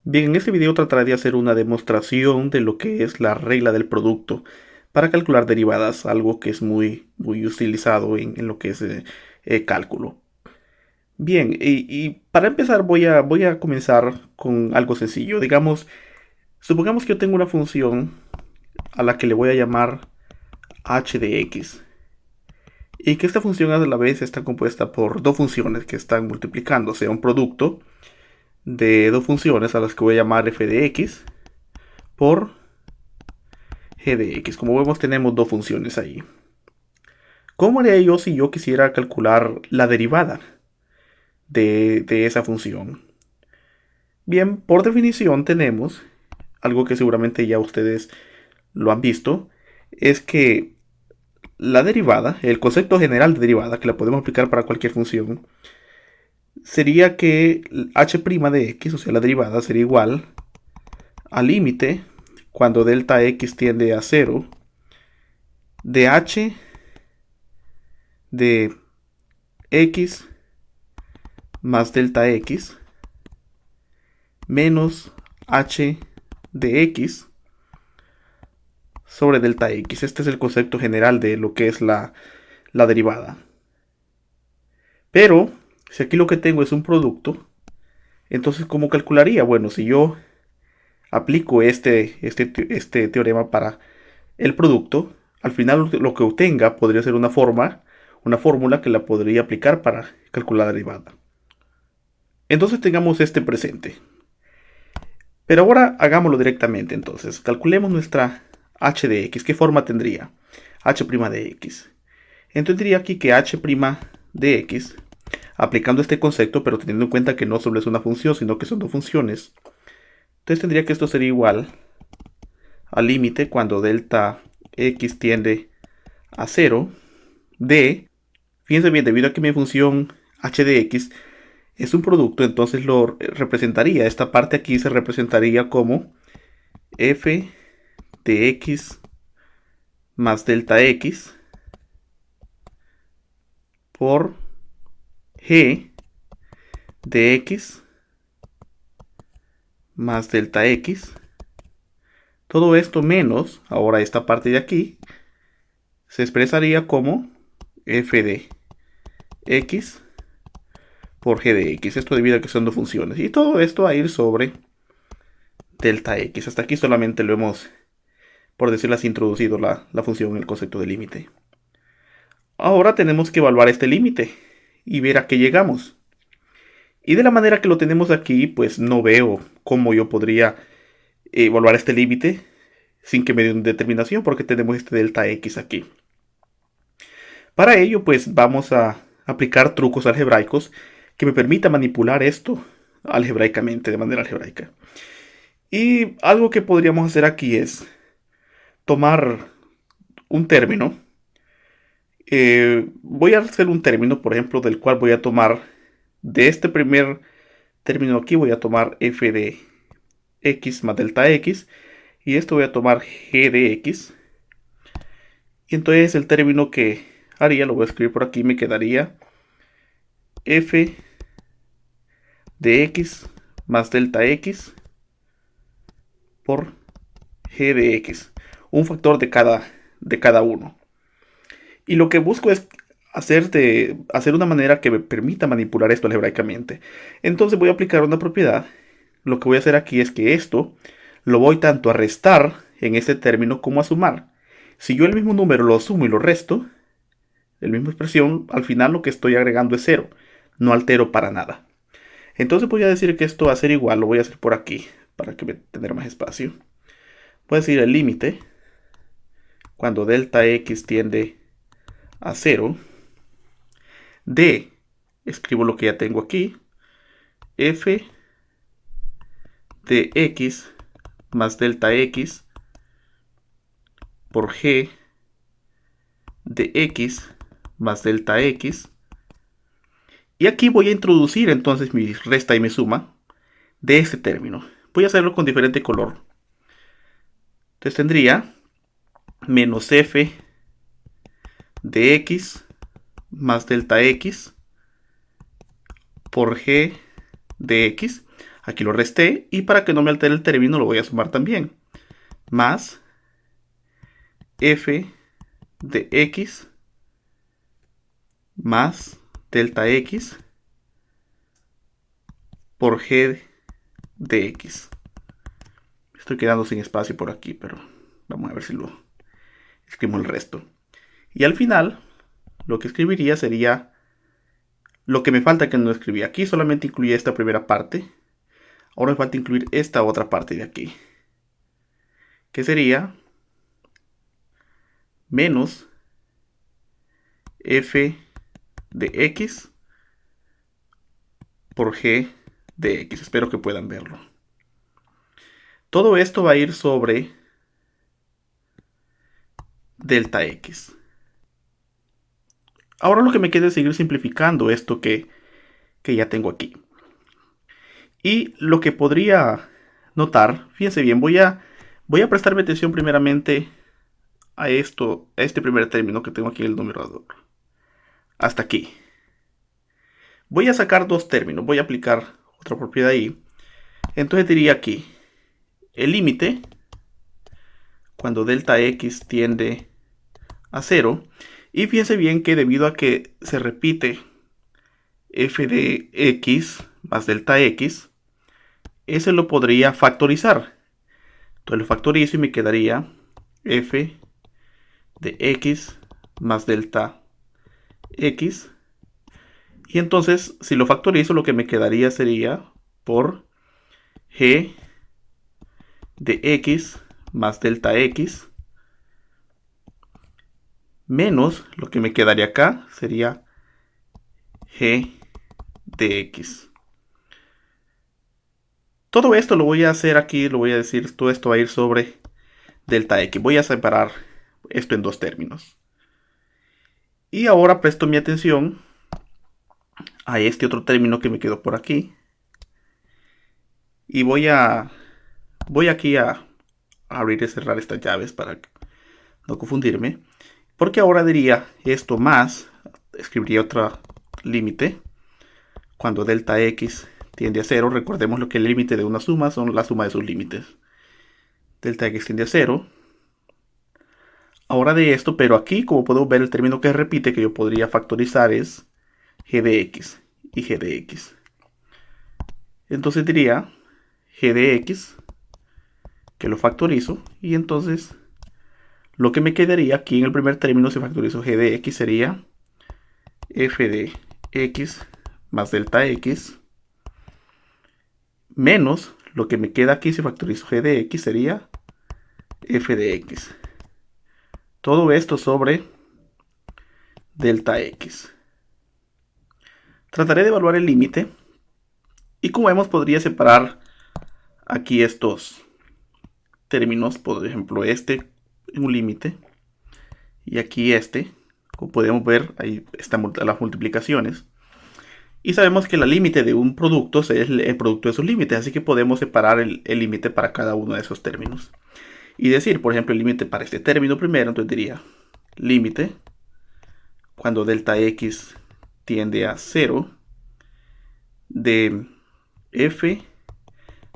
Bien, en este video trataré de hacer una demostración de lo que es la regla del producto para calcular derivadas, algo que es muy utilizado en lo que es cálculo. Bien, y para empezar voy a comenzar con algo sencillo. Supongamos que yo tengo una función a la que le voy a llamar h de x y que esta función a la vez está compuesta por dos funciones que están multiplicándose, un producto de dos funciones a las que voy a llamar f de x por g de x. Como vemos, tenemos dos funciones ahí. ¿Cómo haría yo si yo quisiera calcular la derivada de esa función? Bien, por definición tenemos algo que seguramente ya ustedes lo han visto, es que la derivada, el concepto general de derivada, que la podemos aplicar para cualquier función, sería que h' de x, o sea, la derivada, sería igual al límite cuando delta x tiende a 0 de h de x más delta x menos h de x sobre delta x. Este es el concepto general de lo que es la derivada. Pero, si aquí lo que tengo es un producto, entonces ¿cómo calcularía? Bueno, si yo aplico este teorema para el producto, al final lo que obtenga podría ser una fórmula que la podría aplicar para calcular la derivada. Entonces tengamos este presente. Pero ahora hagámoslo directamente entonces. Calculemos nuestra h de x. ¿Qué forma tendría? h' de x. Entonces diría aquí que h' de x, aplicando este concepto, pero teniendo en cuenta que no solo es una función, sino que son dos funciones. Entonces tendría que esto sería igual al límite cuando delta x tiende a 0 de, fíjense bien, debido a que mi función h de x es un producto, entonces lo representaría, esta parte aquí se representaría como f de x más delta x por g de x más delta x. Todo esto menos, ahora esta parte de aquí, se expresaría como f de x por g de x. Esto debido a que son dos funciones. Y todo esto a ir sobre delta x. Hasta aquí solamente lo hemos, por decirlo así, introducido la función en el concepto de límite. Ahora tenemos que evaluar este límite y ver a qué llegamos. Y de la manera que lo tenemos aquí, pues no veo cómo yo podría evaluar este límite sin que me dé una determinación, porque tenemos este delta x aquí. Para ello, pues vamos a aplicar trucos algebraicos que me permitan manipular esto algebraicamente, de manera algebraica. Y algo que podríamos hacer aquí es tomar un término. Voy a hacer un término, por ejemplo, del cual voy a tomar de este primer término aquí, voy a tomar f de x más delta x. Y esto voy a tomar g de x. Y entonces el término que haría, lo voy a escribir por aquí, me quedaría f de x más delta x por g de x. Un factor de cada uno. Y lo que busco es hacer una manera que me permita manipular esto algebraicamente. Entonces voy a aplicar una propiedad. Lo que voy a hacer aquí es que esto lo voy tanto a restar en este término como a sumar. Si yo el mismo número lo sumo y lo resto, la misma expresión, al final lo que estoy agregando es 0. No altero para nada. Entonces voy a decir que esto va a ser igual, lo voy a hacer por aquí, para que tener más espacio. Voy a decir el límite, cuando delta x tiende a 0, de, escribo lo que ya tengo aquí, f de x más delta x por g de x más delta x. Y aquí voy a introducir entonces mi resta y mi suma de este término. Voy a hacerlo con diferente color. Entonces tendría menos f de x más delta x por g de x. Aquí lo resté y para que no me altere el término lo voy a sumar también. Más f de x más delta x por g de x. Estoy quedando sin espacio por aquí, pero vamos a ver si lo escribo el resto. Y al final, lo que escribiría sería lo que me falta que no escribí. Aquí solamente incluí esta primera parte. Ahora me falta incluir esta otra parte de aquí, que sería menos f de x por g de x. Espero que puedan verlo. Todo esto va a ir sobre delta x. Ahora lo que me queda es seguir simplificando esto que ya tengo aquí. Y lo que podría notar, fíjense bien, voy a prestarme atención primeramente a este primer término que tengo aquí en el numerador. Hasta aquí. Voy a sacar dos términos, voy a aplicar otra propiedad ahí. Entonces diría aquí, el límite, cuando delta x tiende a 0, y fíjense bien que debido a que se repite f de x más delta x, ese lo podría factorizar. Entonces lo factorizo y me quedaría f de x más delta x. Y entonces, si lo factorizo, lo que me quedaría sería por g de x más delta x menos lo que me quedaría acá sería g de x. Todo esto lo voy a hacer aquí, lo voy a decir, todo esto va a ir sobre delta x. Voy a separar esto en dos términos. Y ahora presto mi atención a este otro término que me quedó por aquí. Y voy aquí a abrir y cerrar estas llaves para no confundirme. Porque ahora diría esto más, escribiría otro límite. Cuando delta x tiende a 0, recordemos lo que el límite de una suma son la suma de sus límites. Delta x tiende a 0. Ahora de esto, pero aquí como podemos ver el término que repite que yo podría factorizar es g de x y g de x. Entonces diría g de x, que lo factorizo, y entonces lo que me quedaría aquí en el primer término, si factorizo g de x, sería f de x más delta x menos lo que me queda aquí si factorizo g de x sería f de x. Todo esto sobre delta x. Trataré de evaluar el límite y como vemos podría separar aquí estos términos, por ejemplo este en un límite y aquí este. Como podemos ver, ahí están las multiplicaciones. Y sabemos que el límite de un producto es el producto de sus límites, así que podemos separar el límite para cada uno de esos términos. Y decir, por ejemplo, el límite para este término primero, entonces diría límite cuando delta x tiende a 0 de f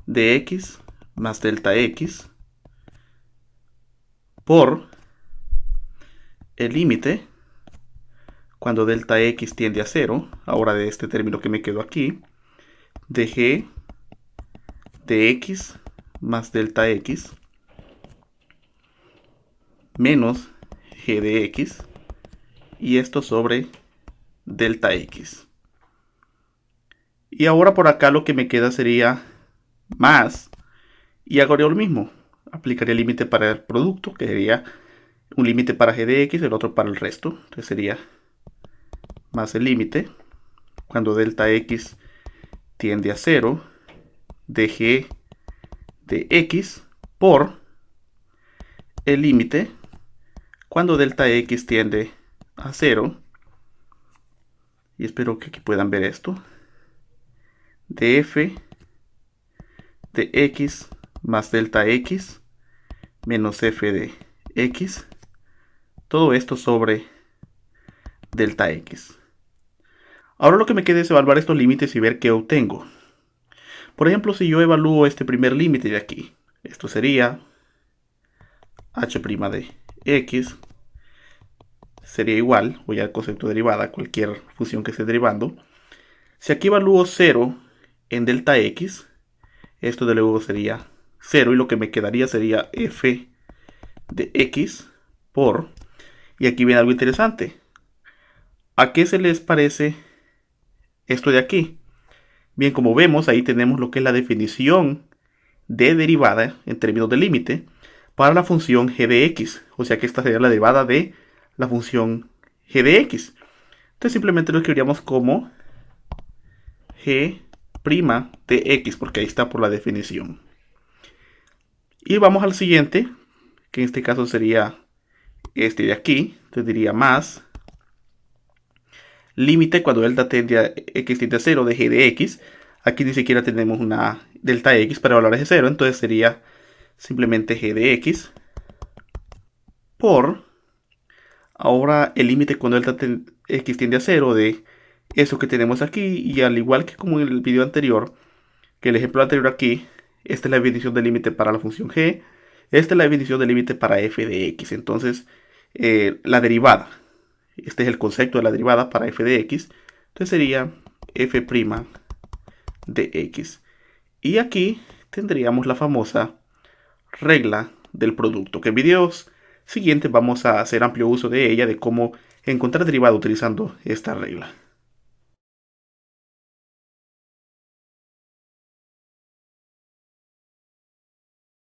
de x más delta x por el límite cuando delta x tiende a 0, ahora de este término que me quedó aquí, de g de x más delta x menos g de x, y esto sobre delta x. Y ahora por acá lo que me queda sería más, y hago lo mismo, aplicaría el límite para el producto, que sería un límite para g de x, el otro para el resto. Entonces sería más el límite cuando delta x tiende a 0 de g de x por el límite cuando delta x tiende a 0, y espero que aquí puedan ver esto, de f de x más delta x menos f de x, todo esto sobre delta x. Ahora lo que me queda es evaluar estos límites y ver qué obtengo. Por ejemplo, si yo evalúo este primer límite de aquí, esto sería h' de x sería igual, voy al concepto de derivada, cualquier función que esté derivando. Si aquí evalúo 0 en delta x, esto de luego sería 0 y lo que me quedaría sería f de x por, y aquí viene algo interesante, ¿a qué se les parece esto de aquí? Bien, como vemos, ahí tenemos lo que es la definición de derivada en términos de límite para la función g de x. O sea que esta sería la derivada de la función g de x. Entonces simplemente lo escribiríamos como g' de x, porque ahí está por la definición. Y vamos al siguiente, que en este caso sería este de aquí. Entonces diría más límite cuando delta tiende a x tiende a 0 de g de x. Aquí ni siquiera tenemos una delta x para valores de 0, entonces sería simplemente g de x por, ahora el límite cuando delta x tiende a 0 de eso que tenemos aquí, y al igual que como en el video anterior, que el ejemplo anterior aquí, esta es la definición del límite para la función g, esta es la definición del límite para f de x. Entonces la derivada, este es el concepto de la derivada para f de x, entonces sería f' de x. Y aquí tendríamos la famosa regla del producto, que en videos siguientes vamos a hacer amplio uso de ella, de cómo encontrar derivada utilizando esta regla.